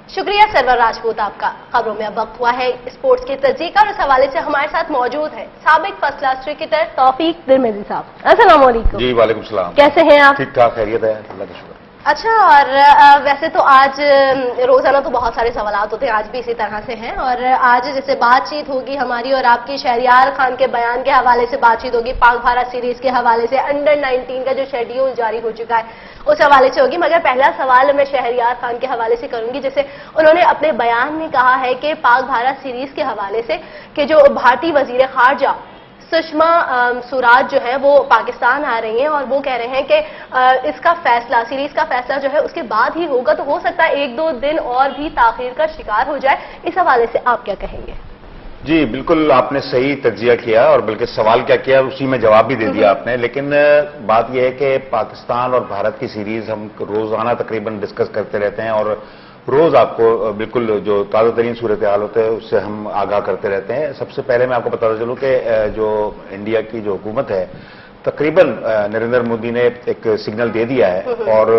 शुक्रिया सरवर राजपूत आपका। खबरों में अब वक्त हुआ है स्पोर्ट्स के तज्ज़िये का और इस हवाले से हमारे साथ मौजूद है साबिक फर्स्ट क्लास क्रिकेटर तौफीक तिरमिज़ी साहब। अस्सलाम वालेकुम। जी वालेकुम सलाम। कैसे हैं आप? ठीक ठाक, खैरियत है, अल्लाह का शुक्र। अच्छा, और वैसे तो आज रोजाना तो बहुत सारे सवाल होते हैं, आज भी इसी तरह से हैं। और आज जैसे बातचीत होगी हमारी और आपकी शहरियार खान के बयान के हवाले से बातचीत होगी, पाक भारत सीरीज के हवाले से, अंडर 19 का जो शेड्यूल जारी हो चुका है उस हवाले से होगी। मगर पहला सवाल मैं शहरियार खान के हवाले से करूंगी। जैसे उन्होंने अपने बयान में कहा है कि पाक भारत सीरीज के हवाले से कि जो भारतीय वजीर खारजा सुषमा स्वराज जो है वो पाकिस्तान आ रही हैं और वो कह रहे हैं कि इसका फैसला, सीरीज का फैसला जो है उसके बाद ही होगा, तो हो सकता है 1-2 दिन और भी ताखीर का शिकार हो जाए। इस हवाले से आप क्या कहेंगे? जी बिल्कुल, आपने सही तज्जिया किया और बल्कि सवाल क्या किया उसी में जवाब भी दे दिया आपने। लेकिन बात यह है कि पाकिस्तान और भारत की सीरीज हम रोजाना तकरीबन डिस्कस करते रहते हैं और रोज आपको बिल्कुल जो ताज़ा तरीन सूरत हाल होता है उससे हम आगाह करते रहते हैं। सबसे पहले मैं आपको बताता चलूं कि जो इंडिया की जो हुकूमत है तकरीबन नरेंद्र मोदी ने एक सिग्नल दे दिया है और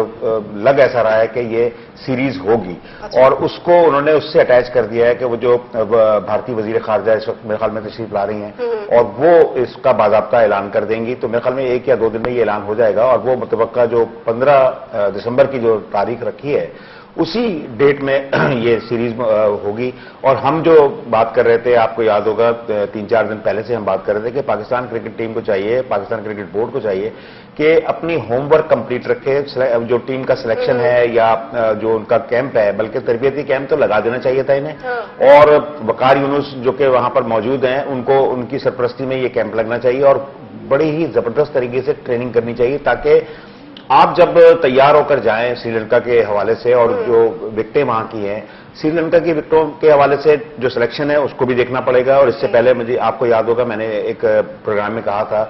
लग ऐसा रहा है कि ये सीरीज होगी। अच्छा। और उसको उन्होंने उससे अटैच कर दिया है कि वो जो भारतीय वजीर खारजा इस वक्त मेरे ख्याल में तशरीफ ला रही हैं और वो इसका बाज़ाब्ता ऐलान कर देंगी। तो मेरे ख्याल में 1 या 2 दिन में ये ऐलान हो जाएगा और वो मुतवक्का जो 15 दिसंबर की जो तारीख रखी है उसी डेट में ये सीरीज होगी। और हम जो बात कर रहे थे, आपको याद होगा 3-4 दिन पहले से हम बात कर रहे थे कि पाकिस्तान क्रिकेट टीम को चाहिए, पाकिस्तान क्रिकेट बोर्ड को चाहिए कि अपनी होमवर्क कंप्लीट रखे। जो टीम का सिलेक्शन है या जो उनका कैंप है, बल्कि तरबियती कैंप तो लगा देना चाहिए था इन्हें। और वकार यूनुस जो कि वहां पर मौजूद हैं उनको उनकी सरपरस्ती में ये कैंप लगना चाहिए और बड़ी ही जबरदस्त तरीके से ट्रेनिंग करनी चाहिए ताकि आप जब तैयार होकर जाएं श्रीलंका के हवाले से, और जो विकेटें वहां की हैं श्रीलंका की विकेटों के हवाले से जो सिलेक्शन है उसको भी देखना पड़ेगा। और इससे पहले मुझे आपको याद होगा मैंने एक प्रोग्राम में कहा था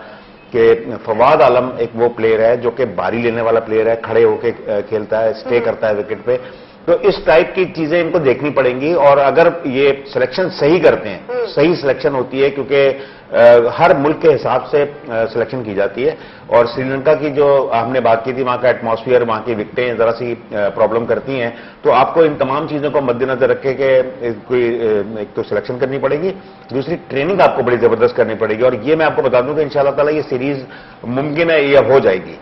कि फवाद आलम एक वो प्लेयर है जो कि बारी लेने वाला प्लेयर है, खड़े होकर खेलता है, स्टे करता है विकेट पे। तो इस टाइप की चीजें इनको देखनी पड़ेंगी और अगर ये सिलेक्शन सही करते हैं, सही सिलेक्शन होती है क्योंकि हर मुल्क के हिसाब से सिलेक्शन की जाती है। और श्रीलंका की जो हमने बात की थी, वहां का एटमॉस्फेयर, वहां की विकेटें जरा सी प्रॉब्लम करती हैं। तो आपको इन तमाम चीजों को मद्देनजर रखे कि कोई एक तो सिलेक्शन करनी पड़ेगी, दूसरी ट्रेनिंग आपको बड़ी जबरदस्त करनी पड़ेगी। और ये मैं आपको बता दूं कि इंशाअल्लाह ताला ये सीरीज मुमकिन है ये हो जाएगी।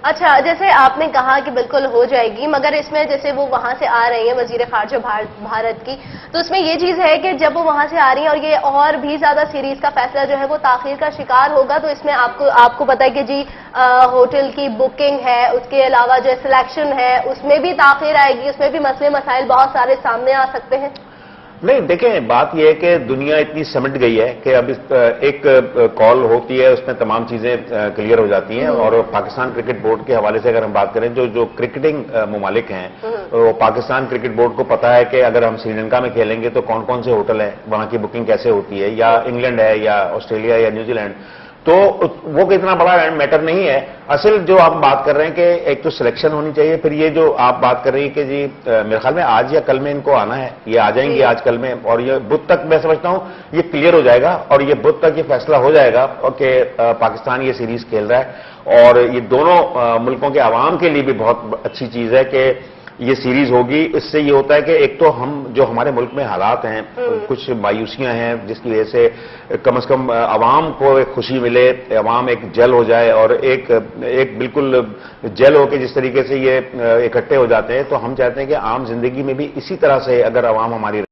अच्छा, जैसे आपने कहा कि बिल्कुल हो जाएगी, मगर इसमें जैसे वो वहां से आ रही है वजीर खारजा भारत की, तो इसमें ये चीज है कि जब वो वहां से आ रही है और ये और भी ज्यादा सीरीज का फैसला जो है वो ताखीर का शिकार होगा, तो इसमें आपको पता है कि जी होटल की बुकिंग है, उसके अलावा जो सिलेक्शन है उसमें भी ताखीर आएगी, उसमें भी मसले मसाइल बहुत सारे सामने आ सकते हैं। नहीं, देखें बात यह है कि दुनिया इतनी सिमट गई है कि अब एक कॉल होती है उसमें तमाम चीजें क्लियर हो जाती हैं। और पाकिस्तान क्रिकेट बोर्ड के हवाले से अगर हम बात करें, जो क्रिकेटिंग ममालिक हैं तो पाकिस्तान क्रिकेट बोर्ड को पता है कि अगर हम श्रीलंका में खेलेंगे तो कौन कौन से होटल हैं, वहां की बुकिंग कैसे होती है, या इंग्लैंड है या ऑस्ट्रेलिया या न्यूजीलैंड, तो वो इतना बड़ा मैटर नहीं है। असल जो आप बात कर रहे हैं कि एक तो सिलेक्शन होनी चाहिए, फिर ये जो आप बात कर रही है कि जी मेरे ख्याल में आज या कल में इनको आना है, ये आ जाएंगे आज कल में, और ये बुध तक मैं समझता हूं ये क्लियर हो जाएगा और ये बुध तक ये फैसला हो जाएगा कि पाकिस्तान ये सीरीज खेल रहा है। और ये दोनों मुल्कों के अवाम के लिए भी बहुत अच्छी चीज है कि ये सीरीज होगी। इससे ये होता है कि एक तो हम जो हमारे मुल्क में हालात हैं, कुछ मायूसियां हैं जिसकी वजह से कम से कम अवाम को एक खुशी मिले, अवाम एक जल हो जाए और एक बिल्कुल जल होकर जिस तरीके से ये इकट्ठे हो जाते हैं, तो हम चाहते हैं कि आम जिंदगी में भी इसी तरह से अगर अवाम हमारी